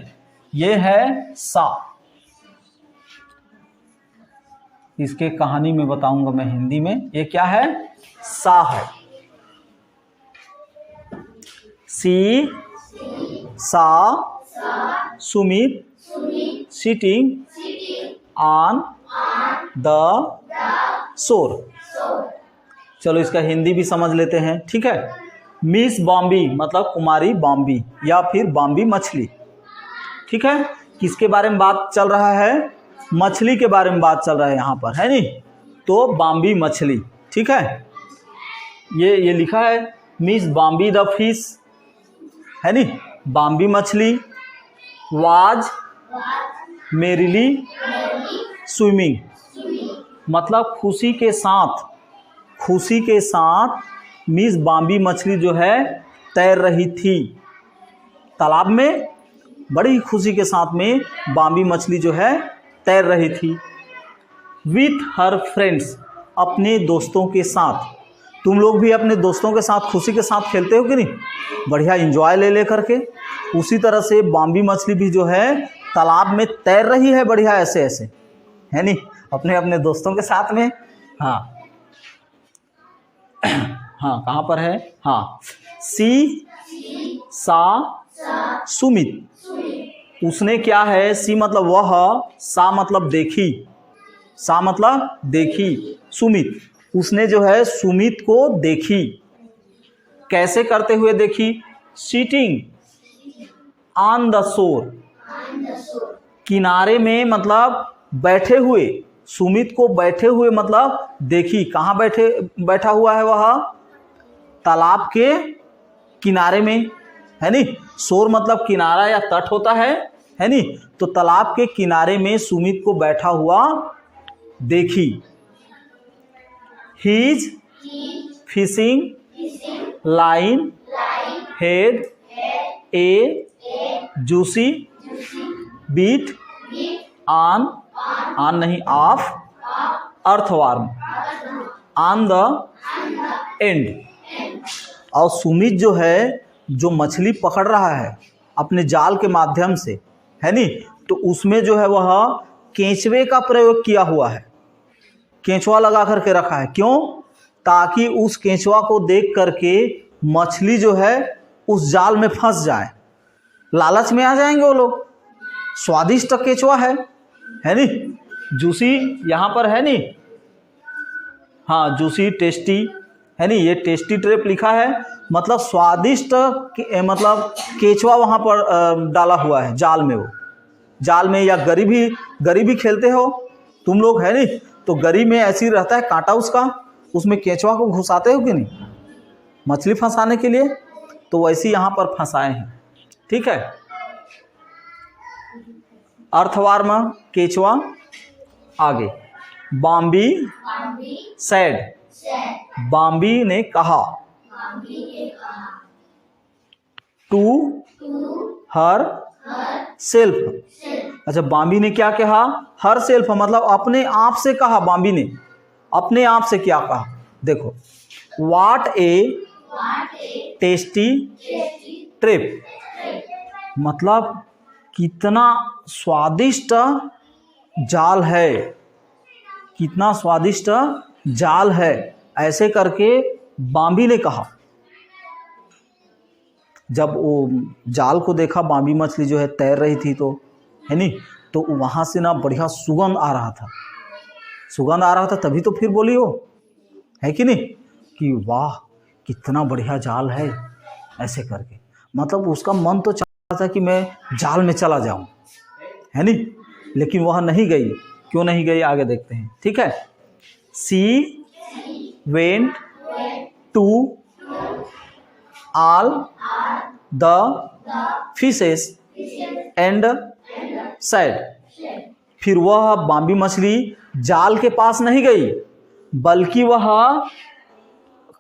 ये है सा। इसके कहानी में बताऊंगा मैं हिंदी में, ये क्या है, सा है। सी सा Sumit sitting on the shore. चलो इसका हिंदी भी समझ लेते हैं, ठीक है। मिस बॉम्बी मतलब कुमारी बॉम्बी या फिर बॉम्बी मछली, ठीक है। किसके बारे में बात चल रहा है, मछली के बारे में बात चल रहा है यहाँ पर, है नी। तो बॉम्बी मछली, ठीक है। ये लिखा है मिस बॉम्बी द फिश, है नी, बॉम्बी मछली, वाज मेरीली स्विमिंग मतलब खुशी के साथ मिस बॉम्बी मछली जो है तैर रही थी तालाब में, बड़ी खुशी के साथ में बॉम्बी मछली जो है तैर रही थी। विथ हर फ्रेंड्स अपने दोस्तों के साथ। तुम लोग भी अपने दोस्तों के साथ खुशी के साथ खेलते हो कि नहीं, बढ़िया इंजॉय ले करके। उसी तरह से बॉम्बी मछली भी जो है तालाब में तैर रही है बढ़िया ऐसे ऐसे, है नी, अपने अपने दोस्तों के साथ में। हाँ हाँ कहाँ पर है, हाँ, सी सा सुमित। उसने क्या है, सी मतलब वह, सा मतलब देखी, सा मतलब देखी, सुमित उसने जो है सुमित को देखी। कैसे करते हुए देखी, सिटिंग ऑन द शोर, किनारे में मतलब बैठे हुए, सुमित को बैठे हुए मतलब देखी। कहाँ बैठा हुआ है वह, तालाब के किनारे में, है नी। शोर मतलब किनारा या तट होता है नी। तो तालाब के किनारे में सुमित को बैठा हुआ देखी। His fishing line had a juicy bit on नहीं of earthworm on the end। और सुमित जो है, जो मछली पकड़ रहा है अपने जाल के माध्यम से, है नी, तो उसमें जो है वह केंचुए का प्रयोग किया हुआ है। केंचुआ लगा करके रखा है। क्यों? ताकि उस केंचुआ को देख करके मछली जो है उस जाल में फंस जाए, लालच में आ जाएंगे वो लोग। स्वादिष्ट केंचुआ है नी, जूसी यहाँ पर है नी, हाँ जूसी टेस्टी है नी, ये टेस्टी ट्रैप लिखा है, मतलब स्वादिष्ट मतलब केंचुआ वहाँ पर डाला हुआ है जाल में। वो जाल में, या गरी भी खेलते हो तुम लोग है नी, तो गरी में ऐसी रहता है कांटा उसका, उसमें केंचुआ को घुसाते हो कि नहीं मछली फंसाने के लिए, तो वैसे यहाँ पर फंसाए हैं। ठीक है, अर्थवार्म केंचुआ। आगे, बाम्बी सैड, बाम्बी ने कहा, टू हर सेल्फ। अच्छा, बाम्बी ने क्या कहा? हर सेल्फ, मतलब अपने आप से कहा। बाम्बी ने अपने आप से क्या कहा? देखो, व्हाट ए टेस्टी ट्रिप, मतलब कितना स्वादिष्ट जाल है, कितना स्वादिष्ट जाल है, ऐसे करके बाम्बी ने कहा। जब वो जाल को देखा, बाम्बी मछली जो है तैर रही थी, तो है नी, तो वहाँ से ना बढ़िया सुगंध आ रहा था, सुगंध आ रहा था, तभी तो फिर बोली हो, है कि नहीं, कि वाह कितना बढ़िया जाल है, ऐसे करके। मतलब उसका मन तो चाहता था कि मैं जाल में चला जाऊं, है नी, लेकिन वह नहीं गई। क्यों नहीं गई, आगे देखते हैं। ठीक है, she went to all the fishes and said. फिर वह बाम्बी मछली जाल के पास नहीं गई, बल्कि वह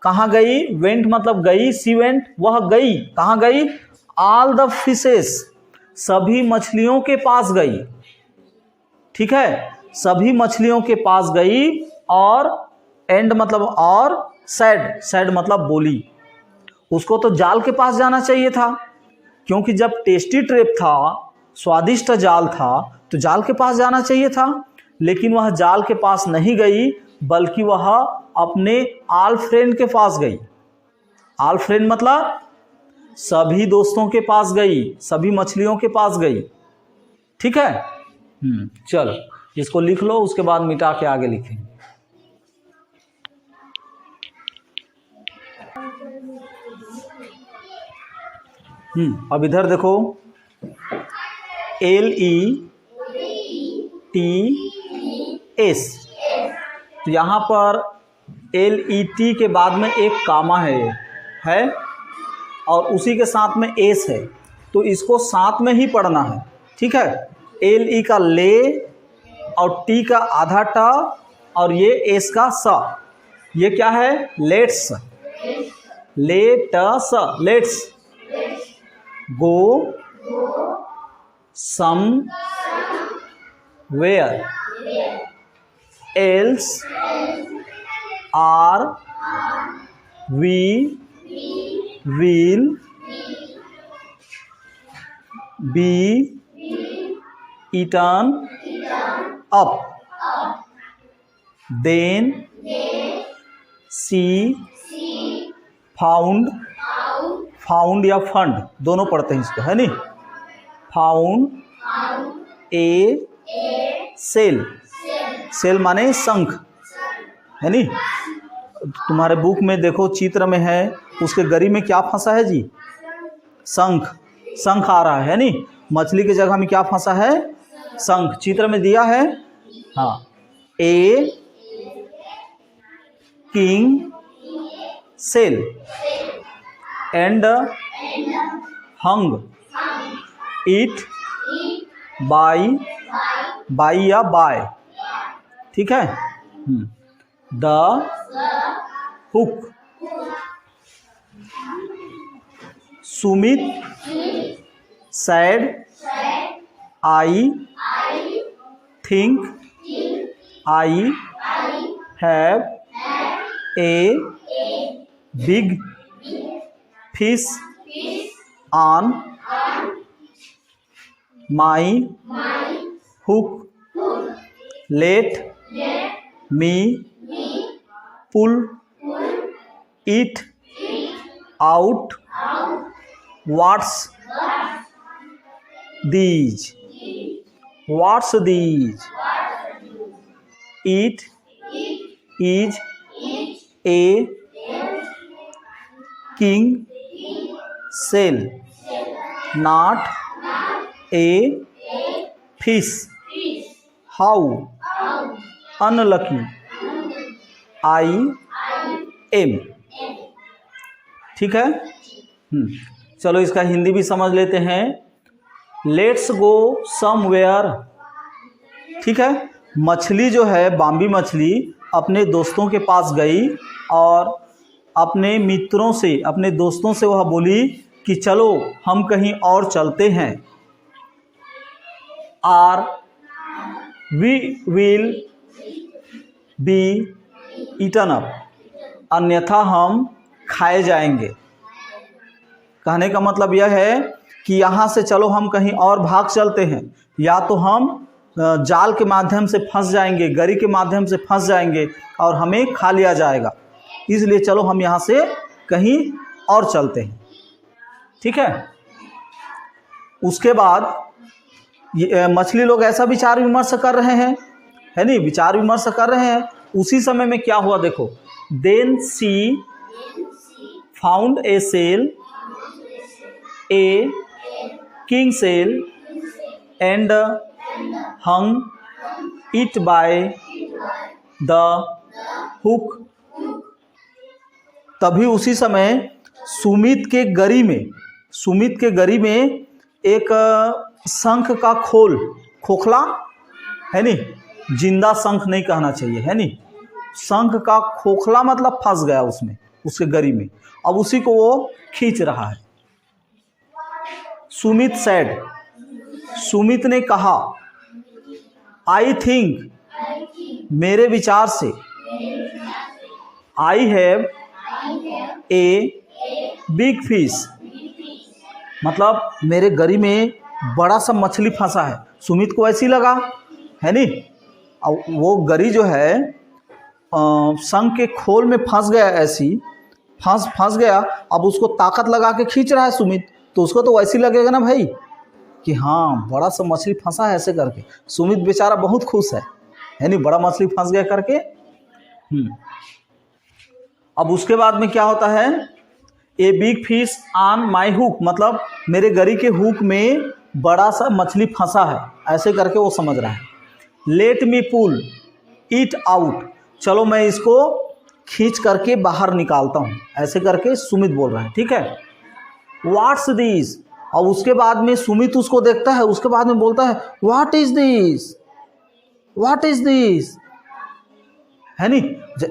कहाँ गई? वेंट मतलब गई, सी वेंट, वह गई, कहाँ गई? ऑल द फिशेस, सभी मछलियों के पास गई। ठीक है, सभी मछलियों के पास गई, और एंड मतलब और, सैड, सैड मतलब बोली। उसको तो जाल के पास जाना चाहिए था, क्योंकि जब टेस्टी ट्रैप था, स्वादिष्ट जाल था, तो जाल के पास जाना चाहिए था, लेकिन वह जाल के पास नहीं गई, बल्कि वह अपने आल फ्रेंड के पास गई। आल फ्रेंड मतलब सभी दोस्तों के पास गई, सभी मछलियों के पास गई। ठीक है, चलो इसको लिख लो, उसके बाद मिटा के आगे लिखेंगे। अब इधर देखो, LETS, तो यहाँ पर LET के बाद में एक कामा है, और उसी के साथ में एस है, तो इसको साथ में ही पढ़ना है। ठीक है, LE का ले, और T का आधा टा, और ये एस का स, ये क्या है? Let's, let's, let's go somewhere else, or we will be eaten up, then she found, found या फंड दोनों पढ़ते हैं इसको, है नी, फाउंड ए सेल, सेल माने शंख, है नी। तुम्हारे बुक में देखो चित्र में है, उसके गरी में क्या फंसा है जी? शंख, शंख आ रहा है नी, मछली की जगह में क्या फंसा है? शंख, चित्र में दिया है। हाँ, a king shell and hung it by या by, ठीक है। the hook, Sumit said I think I have a big fish on my hook, let me pull it out what's these it is a king shell not a fish how unlucky I am. ठीक है, चलो इसका हिंदी भी समझ लेते हैं। Let's go somewhere. ठीक है, मछली जो है, बाम्बी मछली अपने दोस्तों के पास गई और अपने मित्रों से, अपने दोस्तों से वह बोली कि चलो हम कहीं और चलते हैं। Or we will be eaten up, अन्यथा हम खाए जाएंगे। कहने का मतलब यह है कि यहाँ से चलो हम कहीं और भाग चलते हैं, या तो हम जाल के माध्यम से फंस जाएंगे, गरी के माध्यम से फंस जाएंगे और हमें खा लिया जाएगा, इसलिए चलो हम यहाँ से कहीं और चलते हैं। ठीक है, उसके बाद मछली लोग ऐसा विचार विमर्श कर रहे हैं, है नहीं, विचार विमर्श कर रहे हैं। उसी समय में क्या हुआ देखो, then she found a shell, a king shell and hung it by the hook. तभी उसी समय सुमित के गरी में एक शंख का खोखला, है नहीं, जिंदा शंख नहीं कहना चाहिए, है नहीं, शंख का खोखला मतलब फंस गया उसमें, उसके गरी में। अब उसी को वो खींच रहा है। सुमित सेड, सुमित ने कहा, आई थिंक, मेरे विचार से, I have a big fish, मतलब मेरे गरी में बड़ा सा मछली फंसा है। सुमित को ऐसी लगा, है नहीं, और वो गरी जो है शंख के खोल में फंस गया, ऐसी फंस गया। अब उसको ताकत लगा के खींच रहा है सुमित, तो उसको तो वैसी लगेगा ना भाई कि हाँ बड़ा सा मछली फंसा है ऐसे करके। सुमित बेचारा बहुत खुश है नहीं, बड़ा मछली फंस गया करके। अब उसके बाद में क्या होता है, a big fish on my hook, मतलब मेरे गरी के हुक में बड़ा सा मछली फंसा है, ऐसे करके वो समझ रहा है। Let me pull it out, चलो मैं इसको खींच करके बाहर निकालता हूँ, ऐसे करके सुमित बोल रहा है। ठीक है, व्हाट्स दिस, और उसके बाद में सुमित उसको देखता है, उसके बाद में बोलता है what is this, what is this, है नहीं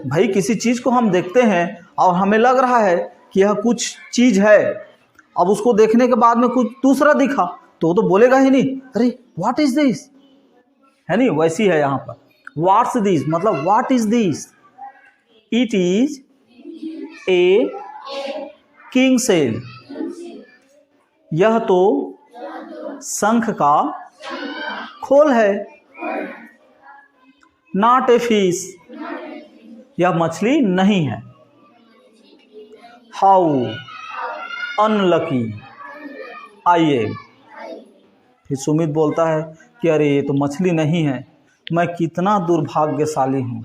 भाई, किसी चीज़ को हम देखते हैं और हमें लग रहा है कि यह कुछ चीज़ है, अब उसको देखने के बाद में कुछ दूसरा दिखा तो वो तो बोलेगा ही नहीं, अरे व्हाट इज दिस, है नहीं, वैसी है यहाँ पर। व्हाट्स दिस मतलब what is this, it is a king shell, यह तो शंख का खोल है। नॉट ए फिश, यह मछली नहीं है। हाउ अनलकी आई एम, फिर सुमित बोलता है कि अरे ये तो मछली नहीं है, मैं कितना दुर्भाग्यशाली हूँ,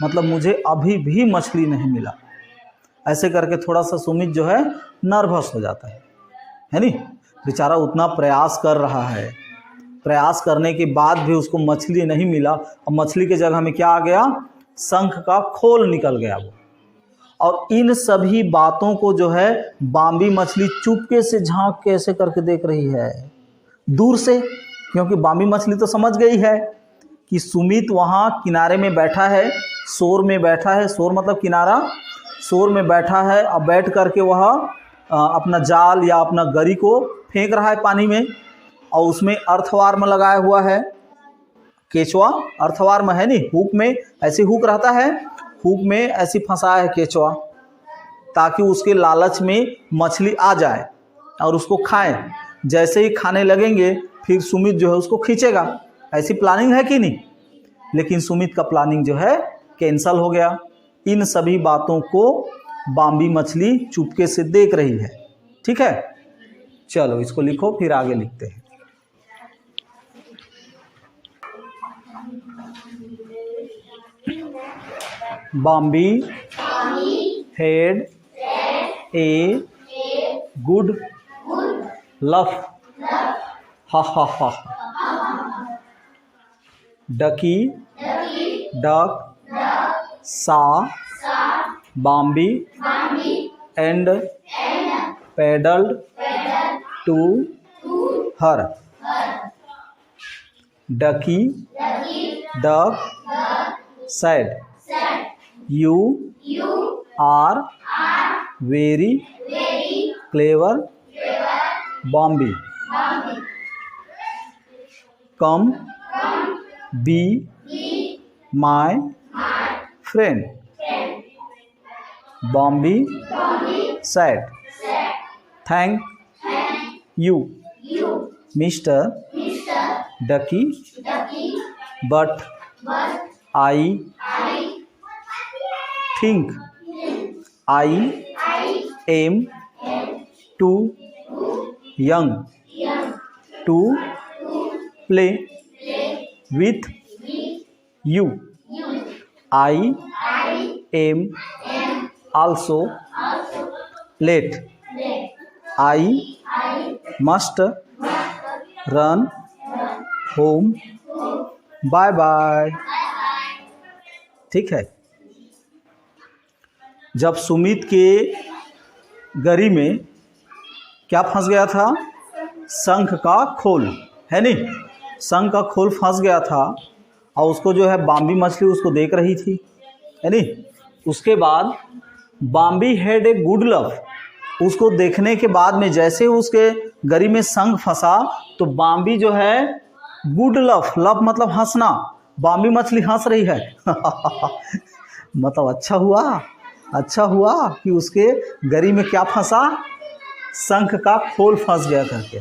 मतलब मुझे अभी भी मछली नहीं मिला। ऐसे करके थोड़ा सा सुमित जो है नर्वस हो जाता है नहीं, बेचारा उतना प्रयास कर रहा है, प्रयास करने के बाद भी उसको मछली नहीं मिला, और मछली के जगह में क्या आ गया, शंख का खोल निकल गया वो। और इन सभी बातों को जो है बाम्बी मछली चुपके से झांक के ऐसे करके देख रही है दूर से, क्योंकि बाम्बी मछली तो समझ गई है कि सुमित वहाँ किनारे में बैठा है, शोर में बैठा है, शोर मतलब किनारा, शोर में बैठा है, और बैठ करके वह अपना जाल या अपना गरी को फेंक रहा है पानी में, और उसमें अर्थवार्म लगाया हुआ है, केचुआ अर्थवार्म है नहीं, हुक में ऐसे हुक रहता है, हुक में ऐसी फंसाया है केचुआ, ताकि उसके लालच में मछली आ जाए और उसको खाएं। जैसे ही खाने लगेंगे फिर सुमित जो है उसको खींचेगा, ऐसी प्लानिंग है कि नहीं। लेकिन सुमित का प्लानिंग जो है कैंसल हो गया। इन सभी बातों को बाम्बी मछली चुपके से देख रही है। ठीक है, चलो इसको लिखो, फिर आगे लिखते हैं। Bambi had a good laugh, ha ha ha. Ducky Duck saw Bambi and paddled to her. Ducky Duck said, you are very clever, Bambi. Come be my friend. Bambi said, thank you, Mr. Ducky, but I think I am too young to play with you. I am also late. I must run home. Bye bye. ठीक है। जब सुमित के गरी में क्या फंस गया था? शंख का खोल, है नहीं? शंख का खोल फंस गया था और उसको जो है बाम्बी मछली उसको देख रही थी, है नहीं? उसके बाद Bambi had a good love, उसको देखने के बाद में जैसे उसके गरी में शंख फंसा तो बाम्बी जो है गुड लव, लव मतलब हंसना, बाम्बी मछली हंस रही है मतलब अच्छा हुआ कि उसके गरी में क्या फंसा? शंख का खोल फंस गया करके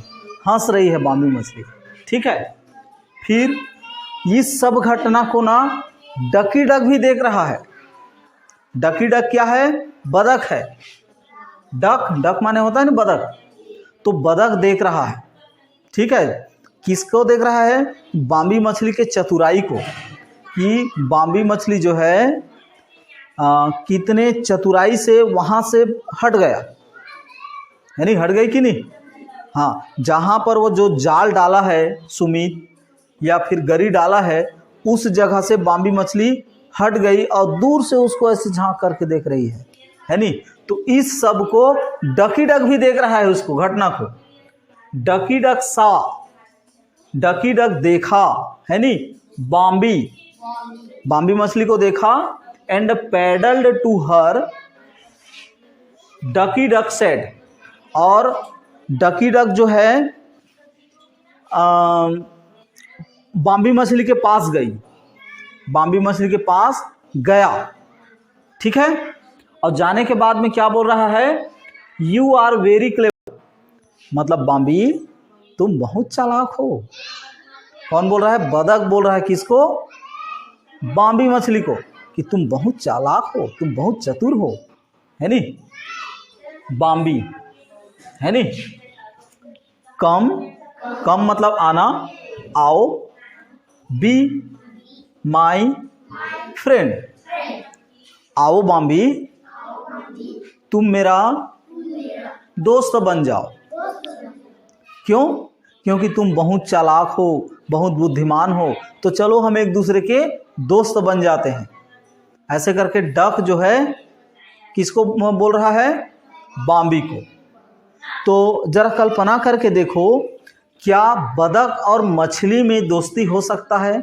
हंस रही है बाम्बी मछली। ठीक है, फिर इस सब घटना को ना डकी डक भी देख रहा है। डकी डक क्या है? बदक है। डक डक माने होता है ना बदक, तो बदक देख रहा है। ठीक है, किसको देख रहा है? बाम्बी मछली के चतुराई को, कि बाम्बी मछली जो है कितने चतुराई से वहाँ से हट गया, यानी हट गई कि नहीं? हाँ, जहाँ पर वो जो जाल डाला है सुमित या फिर गरी डाला है उस जगह से बाम्बी मछली हट गई और दूर से उसको ऐसे झांक करके देख रही है नहीं? तो इस सब को डकी डक भी देख रहा है, उसको घटना को। डकी डक सा, डकी डक देखा, है नहीं? बाम्बी मछली को देखा। And paddled to her, Ducky Duck said, और डकी डक जो है बाम्बी मछली के पास गई, बाम्बी मछली के पास गया। ठीक है, और जाने के बाद में क्या बोल रहा है? यू आर वेरी क्लेवर, मतलब बाम्बी तुम बहुत चालाक हो। कौन बोल रहा है? बदक बोल रहा है। किसको? बाम्बी मछली को, कि तुम बहुत चालाक हो, तुम बहुत चतुर हो, है नी? बाम्बी, है नी? कम मतलब आना, आओ। बी माई फ्रेंड, आओ बाम्बी तुम मेरा दोस्त बन जाओ। क्यों? क्योंकि तुम बहुत चालाक हो, बहुत बुद्धिमान हो, तो चलो हम एक दूसरे के दोस्त बन जाते हैं। ऐसे करके डक जो है किसको बोल रहा है? बाम्बी को। तो जरा कल्पना करके देखो, क्या बदक और मछली में दोस्ती हो सकता है?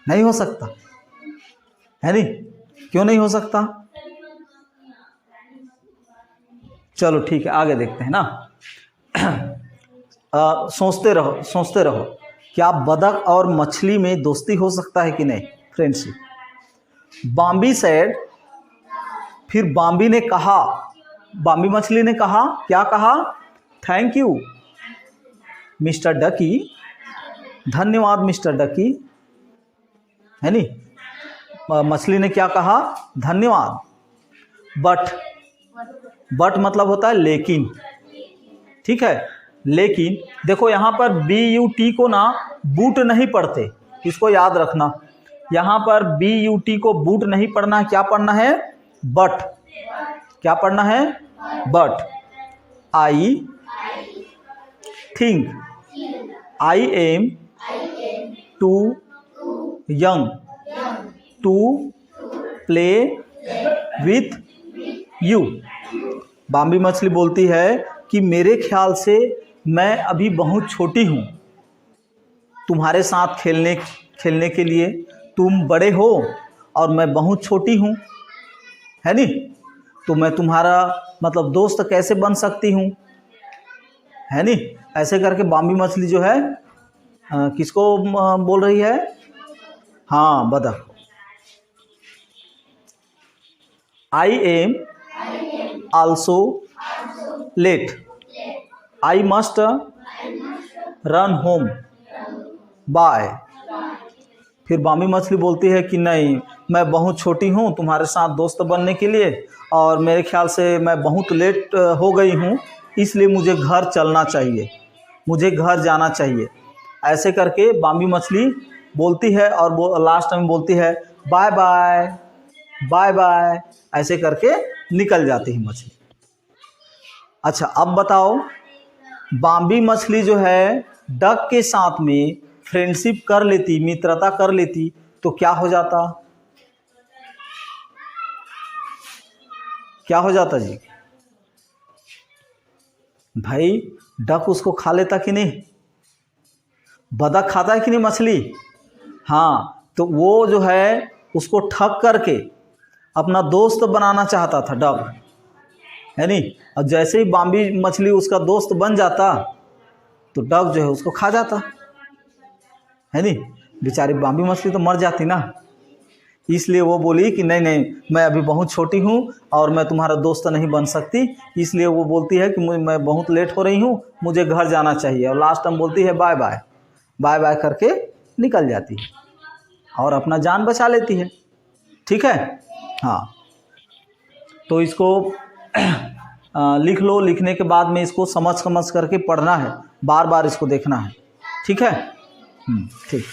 नहीं हो सकता, है नहीं? क्यों नहीं हो सकता? चलो ठीक है, आगे देखते हैं ना। सोचते रहो क्या बदक और मछली में दोस्ती हो सकता है कि नहीं? फ्रेंडशिप। बाम्बी सेड, फिर बाम्बी ने कहा, बाम्बी मछली ने कहा, क्या कहा? थैंक यू मिस्टर डकी, धन्यवाद मिस्टर डकी। है नी। मछली ने क्या कहा? धन्यवाद। बट मतलब होता है लेकिन, ठीक है। लेकिन देखो यहाँ पर BUT को ना बूट नहीं पढ़ते, इसको याद रखना। यहाँ पर BUT को बूट नहीं पढ़ना है, क्या पढ़ना है? बट। क्या पढ़ना है? But. I think I am too young to play with you. Bambi मछली बोलती है कि मेरे ख्याल से मैं अभी बहुत छोटी हूँ तुम्हारे साथ खेलने के लिए। तुम बड़े हो और मैं बहुत छोटी हूँ, है नी। तो मैं तुम्हारा मतलब दोस्त कैसे बन सकती हूँ, है नी। ऐसे करके बाम्बी मछली जो है किसको बोल रही है? हाँ, बतख। I am also late. I must run home bye. फिर बाम्बी मछली बोलती है कि नहीं, मैं बहुत छोटी हूँ तुम्हारे साथ दोस्त बनने के लिए, और मेरे ख्याल से मैं बहुत लेट हो गई हूँ, इसलिए मुझे घर चलना चाहिए, मुझे घर जाना चाहिए। ऐसे करके बाम्बी मछली बोलती है और वो लास्ट में बोलती है बाय बाय बाय बाय। ऐसे करके निकल जाती है मछली। अच्छा, अब बताओ, बाम्बी मछली जो है डक के साथ में फ्रेंडशिप कर लेती, मित्रता कर लेती, तो क्या हो जाता? क्या हो जाता जी? भाई डक उसको खा लेता कि नहीं? बतख खाता है कि नहीं मछली? हाँ, तो वो जो है उसको ठग करके अपना दोस्त बनाना चाहता था डक, है नी। और जैसे ही बाम्बी मछली उसका दोस्त बन जाता तो डक जो है उसको खा जाता, है नी। बेचारी बाम्बी मछली तो मर जाती ना। इसलिए वो बोली कि नहीं नहीं, मैं अभी बहुत छोटी हूँ और मैं तुम्हारा दोस्त नहीं बन सकती। इसलिए वो बोलती है कि मैं बहुत लेट हो रही हूँ, मुझे घर जाना चाहिए, और लास्ट में बोलती है बाय बाय बाय बाय करके निकल जाती है और अपना जान बचा लेती है, ठीक है। हाँ, तो इसको लिख लो। लिखने के बाद में इसको समझ करके पढ़ना है, बार बार इसको देखना है, ठीक है। ठीक।